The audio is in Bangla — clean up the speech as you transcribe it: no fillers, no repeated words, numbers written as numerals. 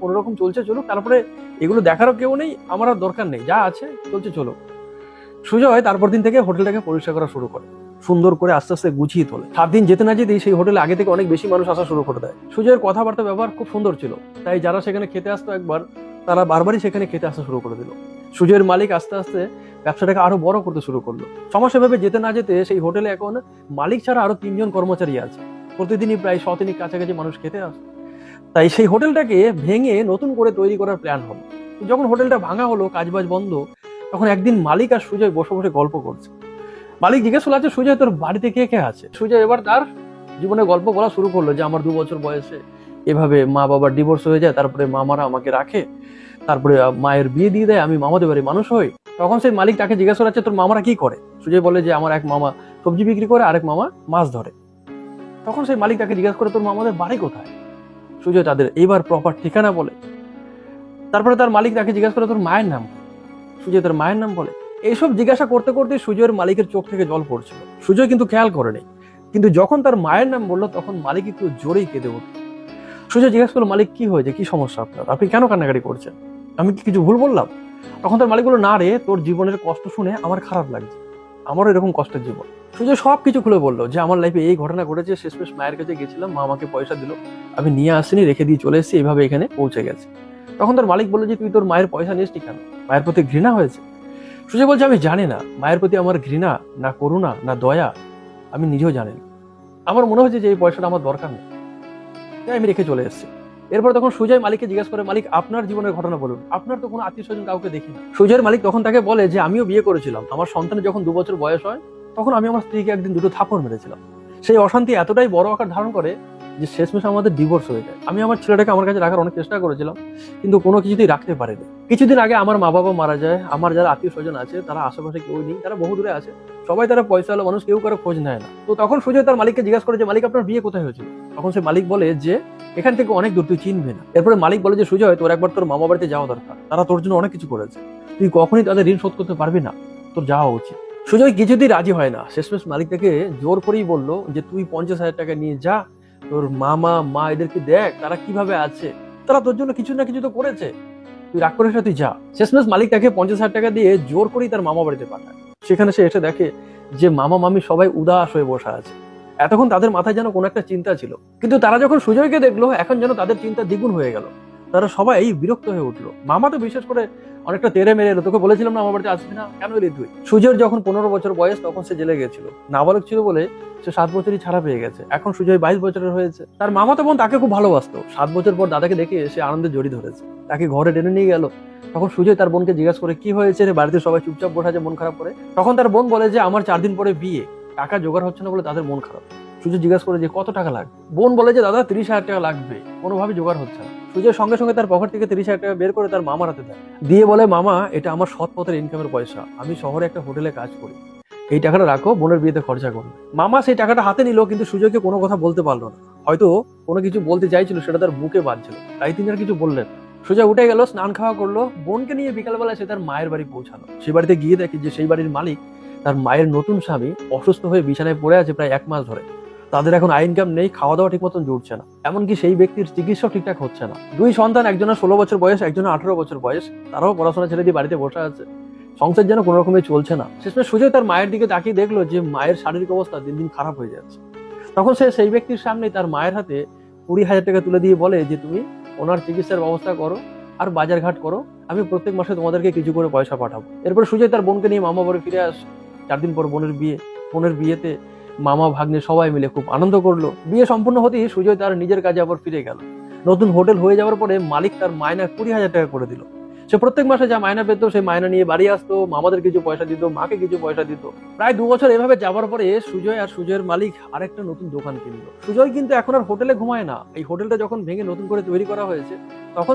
কোনো রকম চলছে চলুক, তারপরে এগুলো দেখারও কেউ নেই, আমার আর দরকার নেই, যা আছে চলছে চলুক। সুজয় তারপর দিন থেকে হোটেলটাকে পরিষ্কার করা শুরু করে, সুন্দর করে আস্তে আস্তে গুছিয়ে তোলে। 7 দিন যেতে না যেতেই সেই হোটেলে আগে থেকে অনেক বেশি মানুষ আসা শুরু করে দেয়। সুজয়ের কথাবার্তা ব্যবহার খুব সুন্দর ছিল, তাই যারা সেখানে খেতে আসতো একবার, তারা বারবারই সেখানে খেতে আসা শুরু করে দিল। সুজয়ের মালিক আস্তে আস্তে ব্যবসাটাকে আরো বড় করতে শুরু করলো। সমস্যা ভেবে যেতে না যেতে সেই হোটেলে এখন মালিক ছাড়া আরো 3 জন কর্মচারী আছে। প্রতিদিনই প্রায় 100 কাছাকাছি মানুষ খেতে আসে। তাই সেই হোটেলটাকে ভেঙে নতুন করে তৈরি করার প্ল্যান হলো। যখন হোটেলটা ভাঙা হলো, কাজবাজ বন্ধ, তখন একদিন মালিক আর সুজয় বসে বসে গল্প করছে। মালিক জিজ্ঞেস করলো, আচ্ছা সুজয়, তোর বাড়িতে কে কে আছে? সুজয় এবার তার জীবনে গল্প বলা শুরু করলো যে আমার 2 বছর বয়সে এভাবে মা বাবার ডিভোর্স হয়ে যায়, তারপরে মামারা আমাকে রাখে, তারপরে মায়ের বিয়ে দিয়ে দেয়, আমি মামাদের বাড়ি মানুষ হই। তখন সেই মালিক তাকে জিজ্ঞেস করা, তোর মামারা কি করে? সুজয় বলে যে আমার এক মামা সবজি বিক্রি করে, আরেক মামা মাছ ধরে। তখন সেই মালিক তাকে জিজ্ঞাসা করে, তোর মামাদের বাড়ি কোথায়? সুজয় তাদের এইবার প্রপার ঠিকানা বলে। তারপরে তার মালিক তাকে জিজ্ঞাসা করে, তোর মায়ের নাম কি? সুজয় তার মায়ের নাম বলে। এইসব জিজ্ঞাসা করতে করতে সুজয়ের মালিকের চোখ থেকে জল পড়ছিল। সুজয় কিন্তু খেয়াল করেনি, কিন্তু যখন তার মায়ের নাম বললো তখন মালিক একটু জোরেই কেঁদে উঠল। সুজয় জিজ্ঞাসা করলো, মালিক কি হয়েছে, কি সমস্যা আপনার, আপনি কেন কান্নাকাটি করছেন, আমি কি কিছু ভুল বললাম? তখন তার মালিক বললো, না রে, তোর জীবনের কষ্ট শুনে আমার খারাপ লাগছে, আমারও এরকম কষ্টের জীবন। সুজয় সবকিছু খুলে বললো যে আমার লাইফে এই ঘটনা ঘটেছে, শেষমেশ মায়ের কাছে গেছিলাম, মা আমাকে পয়সা দিল, আমি নিয়ে আসিনি, রেখে দিয়ে চলে এসেছি, এইভাবে এখানে পৌঁছে গেছে। তখন তার মালিক বললো যে তুই তোর মায়ের পয়সা নিসনি কেন, মায়ের প্রতি ঘৃণা হয়েছে? সুজয় বলছে, আমি জানি না মায়ের প্রতি আমার ঘৃণা না করুণা না দয়া, আমি নিজেও জানি না, আমার মনে হচ্ছে যে এই পয়সাটা আমার দরকার নেই, তাই আমি রেখে চলে এসেছি। এরপর তখন সুজয় মালিককে জিজ্ঞাসা করে, মালিক আপনার জীবনের ঘটনা বলুন, আপনার তো কোনো আত্মীয় স্বজন কাউকে দেখি না। সুজয়ের মালিক তখন তাকে বলে যে আমিও বিয়ে করেছিলাম, আমার সন্তানের যখন 2 বছর বয়স হয় তখন আমি আমার স্ত্রীকে একদিন 2টো থাপড় মেরেছিলাম। সেই অশান্তি এতটাই বড় আকার ধারণ করে যে শেষমেশ আমাদের ডিভোর্স হয়ে যায়। আমি আমার ছেলেটাকে আমার কাছে রাখার অনেক চেষ্টা করেছিলাম, কিন্তু কোনো কিছুতেই রাখতে পারিনি। কিছুদিন আগে আমার মা বাবা মারা যায়, আমার যারা আত্মীয় স্বজন আছে তারা আশেপাশে কেউ নেই, তারা বহু দূরে আছে, সবাই তারা পয়সাওয়ালা মানুষ, কেউ কারো খোঁজ নেয় না। তো তখন সুজয় তার মালিককে জিজ্ঞাসা করে যে মালিক আপনার বিয়ে কোথায় হয়েছিল? তখন সে মালিক বলে যে এখান থেকে অনেক দূর, তুই চিনবে না। এরপরে মালিক বলে যে সুজয়, তোর একবার তোর মামা বাড়িতে যাওয়া দরকার, তারা তোর জন্য অনেক কিছু করেছে, তুই কখনই তাদের ঋণ শোধ করতে পারবি না, তোর যাওয়া উচিত। সুজয় কিছুতেই রাজি হয় না, শেষমেশ মালিক তাকে জোর করেই বললো যে তুই 50,000 টাকা নিয়ে যা, তোর মামা মা এদেরকে দেখ তারা কিভাবে আছে, তারা তোর জন্য কিছু না কিছু তো করেছে, তুই রাগ করিস না, তুই যা। শেষমেশ মালিক তাকে 50,000 টাকা দিয়ে জোর করেই তার মামা বাড়িতে পাঠায়। সেখানে সে এসে দেখে যে মামা মামি সবাই উদাস হয়ে বসে আছে। এতক্ষণ তাদের মাথায় যেন কোনো একটা চিন্তা ছিল, কিন্তু তারা যখন সুজয়কে দেখলো এখন যেন তাদের চিন্তা দ্বিগুণ হয়ে গেল। তারা সবাই বিরক্ত হয়ে উঠলো। মামা তো বিশেষ করে অনেকটা তেড়ে মেরে এলো, তোকে বলেছিলাম না আমার বাড়িতে আসবি না, কেন এলি তুই? সুজয়ের যখন 15 বছর বয়স তখন সে জেলে গেছিল, নাবালক ছিল বলে সে 7 বছরই ছাড়া পেয়ে গেছে। এখন সুজয় 22 বছরের হয়েছে। তার মামাতো বোন তাকে খুব ভালোবাসতো, 7 বছর পর দাদাকে দেখে সে আনন্দে জড়ি ধরেছে, তাকে ঘরে টেনে নিয়ে গেল। তখন সুজয় তার বোনকে জিজ্ঞাসা করে, কি হয়েছে রে, বাড়িতে সবাই চুপচাপ বসে আছে, মন খারাপ করে? তখন তার বোন বলে যে আমার 4 দিন পরে বিয়ে, টাকা জোগাড় হচ্ছে না বলে তাদের মন খারাপ। সুজয় জিজ্ঞাসা করে যে কত টাকা লাগবে? বোন বলে যে দাদা 30,000 টাকা লাগবে, কোনোভাবে জোগাড় হচ্ছে না। সুজয় সঙ্গে সঙ্গে তার পকেট থেকে 30,000 টাকা বের করে তার মামার হাতে দেয়, দিয়ে বলে, মামা এটা আমার সৎ পথের ইনকামের পয়সা, আমি শহরে একটা হোটেলে কাজ করি, এই টাকাটা রাখো, বোনের বিয়েতে খরচা করবে। মামা সেই টাকাটা হাতে নিল, কিন্তু সুজয়কে কোনো কথা বলতে পারলো না, হয়তো কোনো কিছু বলতে চাইছিল সেটা তার বুকে বাজছিল, তাই তিনি আর কিছু বললেন। সুজয় উঠে গেল, স্নান খাওয়া করলো, বোনকে নিয়ে বিকালবেলা সে তার মায়ের বাড়ি পৌঁছালো। সে বাড়িতে গিয়ে দেখে যে সেই বাড়ির মালিক তার মায়ের নতুন স্বামী অসুস্থ হয়ে বিছানায় পড়ে আছে প্রায় 1 মাস ধরে। তাদের এখন ইনকাম নেই, খাওয়া দাওয়া ঠিক মতন জুটছে না, এমনকি সেই ব্যক্তির চিকিৎসা ঠিকঠাক হচ্ছে না। 2 সন্তান, একজনের 16 বছর বয়স, একজনের 18 বছর বয়স, তারাও পড়াশোনা ছেড়ে দিয়ে বাড়িতে বসে আছে, সংসার যেন কোনো রকমে চলছে না। শেষমেশ সুজয় তার মায়ের দিকে তাকিয়ে দেখলো যে মায়ের শারীরিক অবস্থা দিন দিন খারাপ হয়ে যাচ্ছে। তখন সে সেই ব্যক্তির সামনে তার মায়ের হাতে 20,000 টাকা তুলে দিয়ে বলে যে তুমি ওনার চিকিৎসার ব্যবস্থা করো আর বাজারঘাট করো, আমি প্রত্যেক মাসে তোমাদেরকে কিছু করে পয়সা পাঠাবো। এরপর সুজয় তার বোনকে নিয়ে মামা বাড়ি ফিরে আসে। 4 দিন পর বোনের বিয়ে। বোনের বিয়েতে মামা ভাগ্নে সবাই মিলে খুব আনন্দ করলো। বিয়ে সম্পূর্ণ হতেই সুজয় তার নিজের কাজে আবার ফিরে গেল। নতুন হোটেল হয়ে যাওয়ার পরে মালিক তার মায়না 20,000 টাকা করে দিল। সে প্রত্যেক মাসে যা মায়না পেত সেই মায়না নিয়ে বাড়ি আসতো, মামাদের কিছু পয়সা দিত, মাকে কিছু পয়সা দিত। প্রায় 2 বছর এভাবে যাবার পরে সুজয় আর সুজয়ের মালিক আরেকটা নতুন দোকান কিনলো। সুজয় কিন্তু এখন আর হোটেলে ঘুমায় না, এই হোটেলটা যখন ভেঙে নতুন করে তৈরি করা হয়েছে তখন